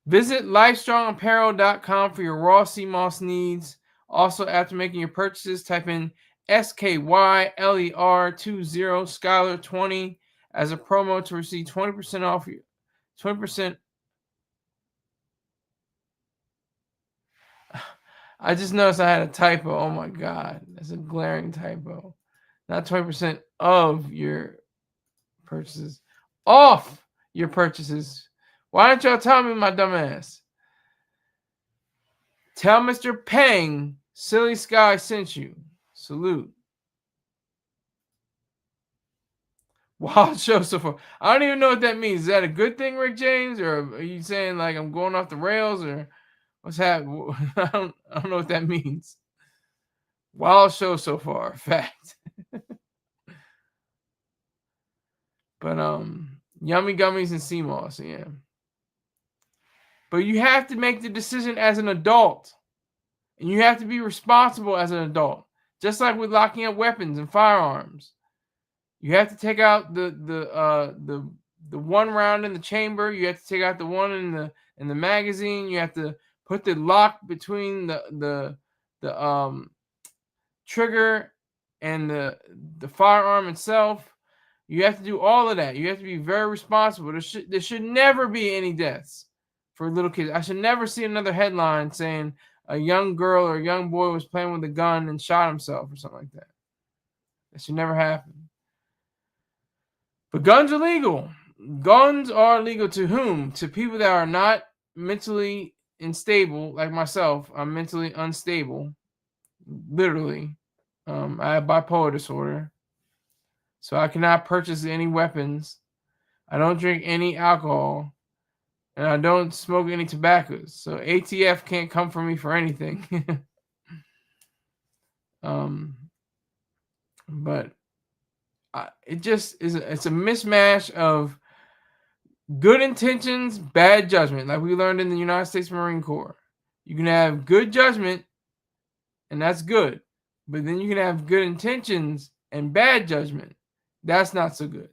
Visit LifeStrongApparel.com for your raw CMOS needs. Also, after making your purchases, type in SKYLER20 Scholar 20 as a promo to receive 20% off your 20%. I just noticed I had a typo. Oh my God. That's a glaring typo. Not 20% of your purchases. Off your purchases. Why don't y'all tell me, my dumb ass? Tell Mr. Peng Silly Sky sent you. Salute. Wild show so far. I don't even know what that means. Is that a good thing, Rick James? Or are you saying like I'm going off the rails? Or what's happening? I don't know what that means. Wild show so far. Fact. But yummy gummies and sea moss, yeah. But you have to make the decision as an adult. And you have to be responsible as an adult. Just like with locking up weapons and firearms. You have to take out the one round in the chamber. You have to take out the one in the magazine. You have to put the lock between the trigger and the firearm itself. You have to do all of that. You have to be very responsible. There should never be any deaths for little kids. I should never see another headline saying a young girl or a young boy was playing with a gun and shot himself or something like that. That should never happen. But guns are legal. Guns are legal to whom? To people that are not mentally unstable, like myself. I'm mentally unstable. Literally. I have bipolar disorder. So I cannot purchase any weapons. I don't drink any alcohol. And I don't smoke any tobaccos. So ATF can't come for me for anything. But it just is. It's a mismatch of good intentions, bad judgment. Like we learned in the United States Marine Corps. You can have good judgment, and that's good. But then you can have good intentions and bad judgment. That's not so good.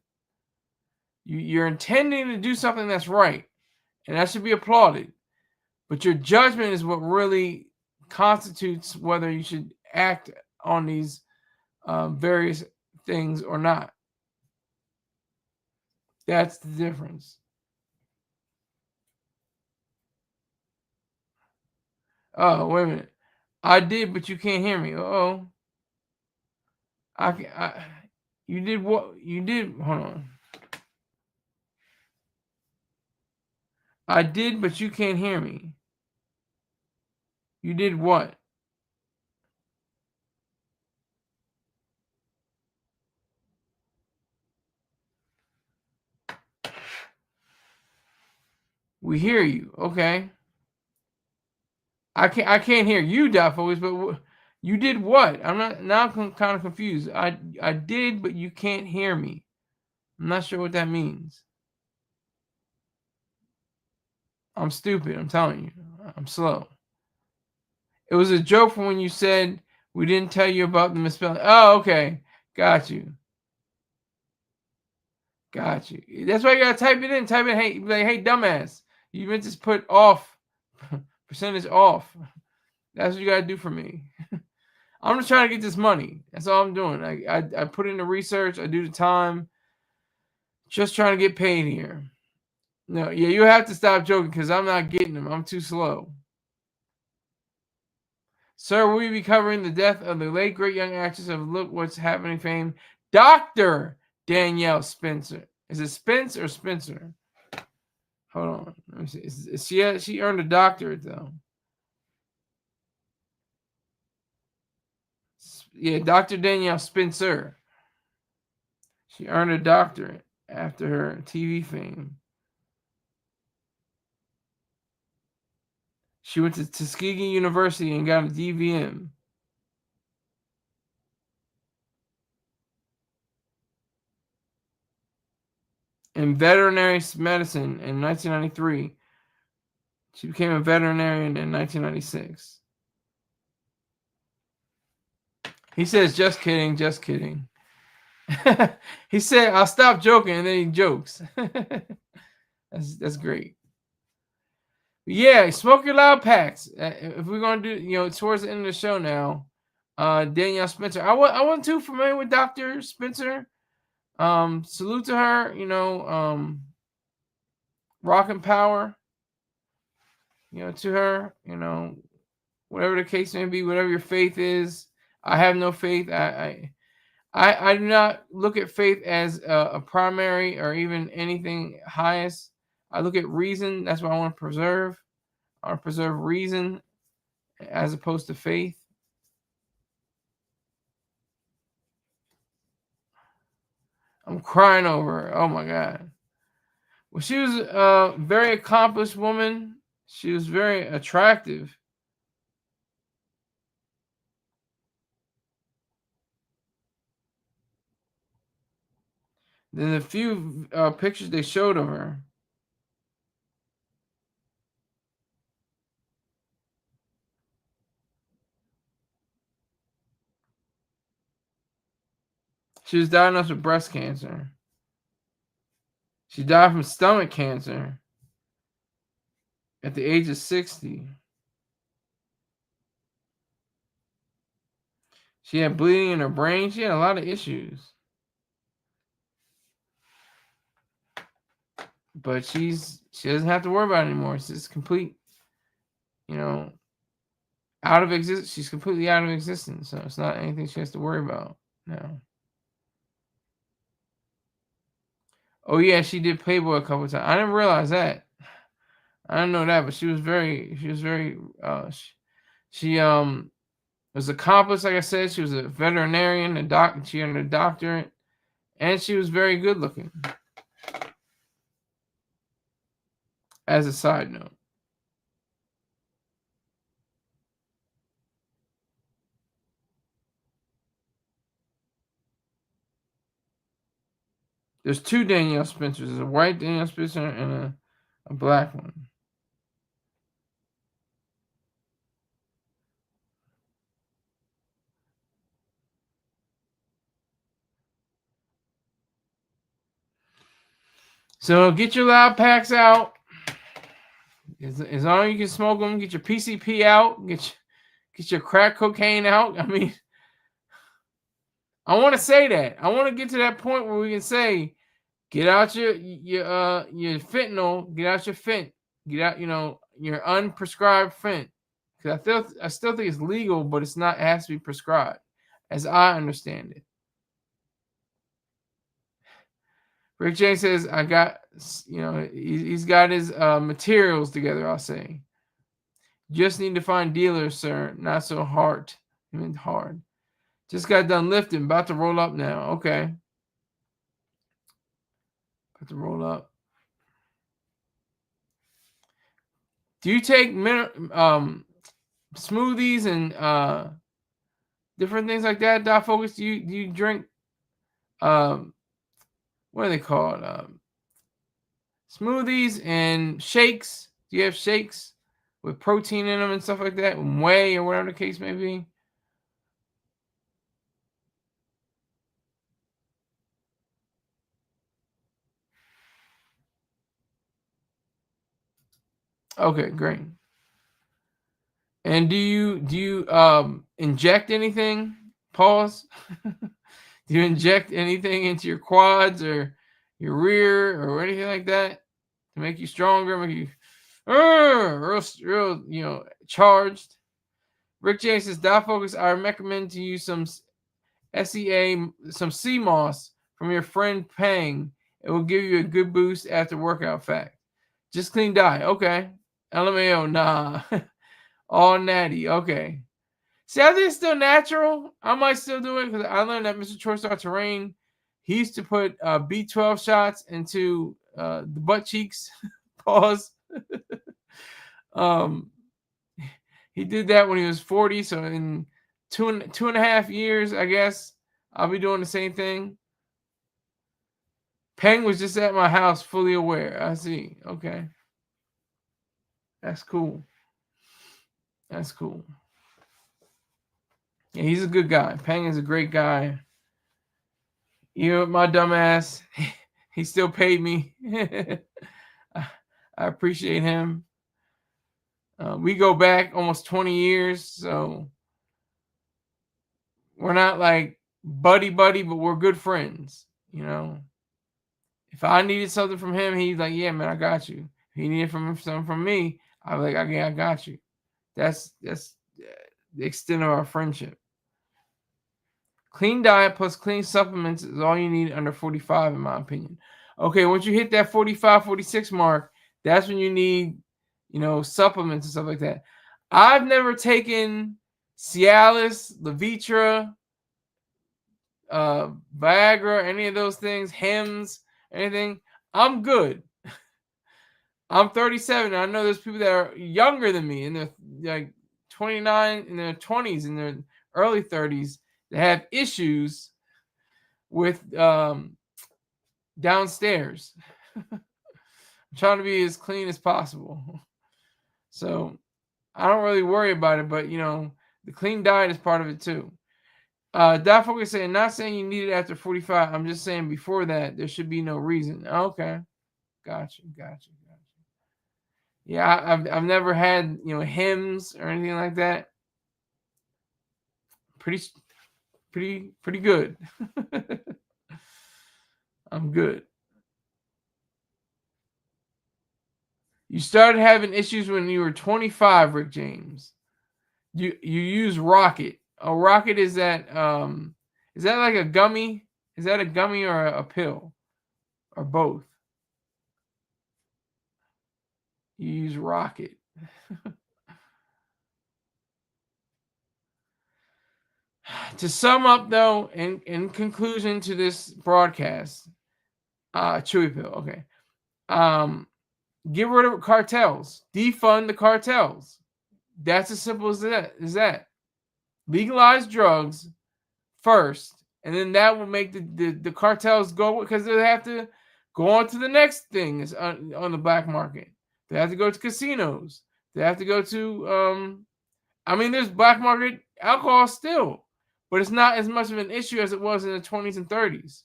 You're intending to do something that's right, and that should be applauded. But your judgment is what really constitutes whether you should act on these various things or not. That's the difference. Oh, wait a minute. I did, but you can't hear me. Uh-oh. You did what? You did. Hold on. I did, but you can't hear me. You did what? We hear you. Okay. I can't hear you, Focus, but you did what? I'm kind of confused. I did, but you can't hear me. I'm not sure what that means. I'm stupid. I'm telling you. I'm slow. It was a joke from when you said we didn't tell you about the misspelling. Oh, okay. Got you. Got you. That's why you gotta type it in. Type in, hey, like, hey, dumbass. You meant to put off, percentage off. That's what you gotta do for me. I'm just trying to get this money. That's all I'm doing. I put in the research. I do the time. Just trying to get paid here. No, yeah, you have to stop joking because I'm not getting them. I'm too slow. Sir, will we be covering the death of the late great young actress of Look What's Happening fame, Dr. Danielle Spencer. Is it Spence or Spencer? Hold on. Let me see. She earned a doctorate, though. Yeah, Dr. Danielle Spencer. She earned a doctorate after her TV fame. She went to Tuskegee University and got a DVM. In veterinary medicine in 1993. She became a veterinarian in 1996. He says, just kidding, just kidding. He said, I'll stop joking, and then he jokes. That's great. But yeah, smoke your loud packs. If we're going to do, towards the end of the show now, Danielle Spencer. I wasn't too familiar with Dr. Spencer. Salute to her, rock and power, to her, whatever the case may be, whatever your faith is. I have no faith. I do not look at faith as a primary or even anything highest. I look at reason. That's what I want to preserve. I want to preserve reason as opposed to faith. I'm crying over her. Oh my God. Well, she was a very accomplished woman. She was very attractive. Then the few pictures they showed of her. She was diagnosed with breast cancer. She died from stomach cancer at the age of 60. She had bleeding in her brain. She had a lot of issues. But she doesn't have to worry about it anymore. She's complete, out of existence. She's completely out of existence. So it's not anything she has to worry about now. Oh yeah, she did Playboy a couple of times. I didn't realize that. I didn't know that, but she was very she was accomplished. Like I said, she was a veterinarian, she had a doctorate, and she was very good looking. As a side note. There's two Danielle Spencers. There's a white Danielle Spencer and a black one. So get your loud packs out. As long as you can smoke them, get your PCP out, get your crack cocaine out. I mean, I want to say that. I want to get to that point where we can say, get out your fentanyl, get out your fent, get out, your unprescribed fent. Because I still think it's legal, but it's not. It has to be prescribed, as I understand it. Rick James says, I got, he's got his materials together, I'll say. Just need to find dealers, sir. Not so hard. I mean, hard. Just got done lifting. About to roll up now. Okay. About to roll up. Do you take smoothies and different things like that, Doc Focus? Do you drink what are they called? Smoothies and shakes. Do you have shakes with protein in them and stuff like that? Whey or whatever the case may be? Okay, great. And do you inject anything? Pause. Do you inject anything into your quads or your rear or anything like that to make you stronger, make you real, charged? Rick James says, Doc Focus, I recommend to use some SEA, some sea moss from your friend Pang. It will give you a good boost after workout. Fact. Just clean diet. Okay. LMAO, nah. All natty. Okay. See, I think it's still natural. I might still do it because I learned that Mr. Chorstar Terrain, he used to put B12 shots into the butt cheeks. Pause. He did that when he was 40. So in two and a half years, I guess, I'll be doing the same thing. Peng was just at my house, fully aware. I see. Okay. That's cool. That's cool. Yeah, he's a good guy. Peng is a great guy. My dumbass, he still paid me. I appreciate him. We go back almost 20 years, so we're not like buddy, but we're good friends, If I needed something from him, he's like, yeah, man, I got you. If he needed something from me, I'm like, okay, I got you. That's the extent of our friendship. Clean diet plus clean supplements is all you need under 45, in my opinion. Okay, once you hit that 45, 46 mark, that's when you need, supplements and stuff like that. I've never taken Cialis, Levitra, Viagra, any of those things, Hims, anything. I'm good. I'm 37. And I know there's people that are younger than me, and they're like 29, in their 20s, in their early 30s, that have issues with downstairs. I'm trying to be as clean as possible. So I don't really worry about it, but the clean diet is part of it too. Dot Focus saying, not saying you need it after 45. I'm just saying before that, there should be no reason. Okay. Gotcha. Yeah, I've never had, Hims or anything like that. Pretty good. I'm good. You started having issues when you were 25, Rick James. You use Rocket. Oh, Rocket is that like a gummy? Is that a gummy or a pill? Or both? You use Rocket. To sum up, though, in conclusion to this broadcast, Chewy Pill, okay. Get rid of cartels. Defund the cartels. That's as simple as that. Legalize drugs first, and then that will make the cartels go, because they have to go on to the next thing on the black market. They have to go to casinos. They have to go to there's black market alcohol still, but it's not as much of an issue as it was in the 20s and 30s.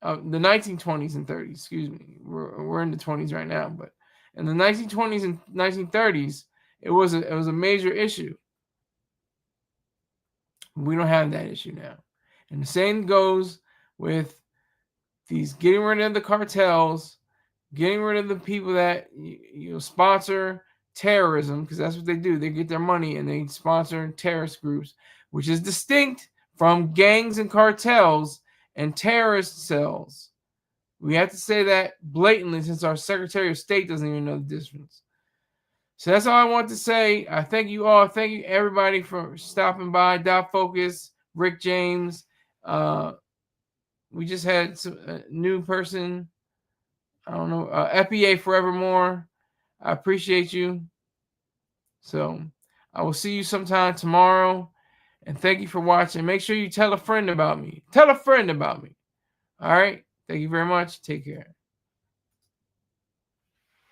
The 1920s and 30s, excuse me. We're in the 20s right now, but in the 1920s and 1930s, it was a major issue. We don't have that issue now. And the same goes with these getting rid of the cartels, getting rid of the people that sponsor terrorism, because that's what they do. They get their money and they sponsor terrorist groups, which is distinct from gangs and cartels and terrorist cells. We have to say that blatantly, since our Secretary of State doesn't even know the difference. So that's all I want to say. I thank you all. Thank you everybody for stopping by. Dot Focus, Rick James. We just had a new person. I don't know. FBA Forevermore. I appreciate you. So I will see you sometime tomorrow. And thank you for watching. Make sure you tell a friend about me. Tell a friend about me. All right. Thank you very much. Take care.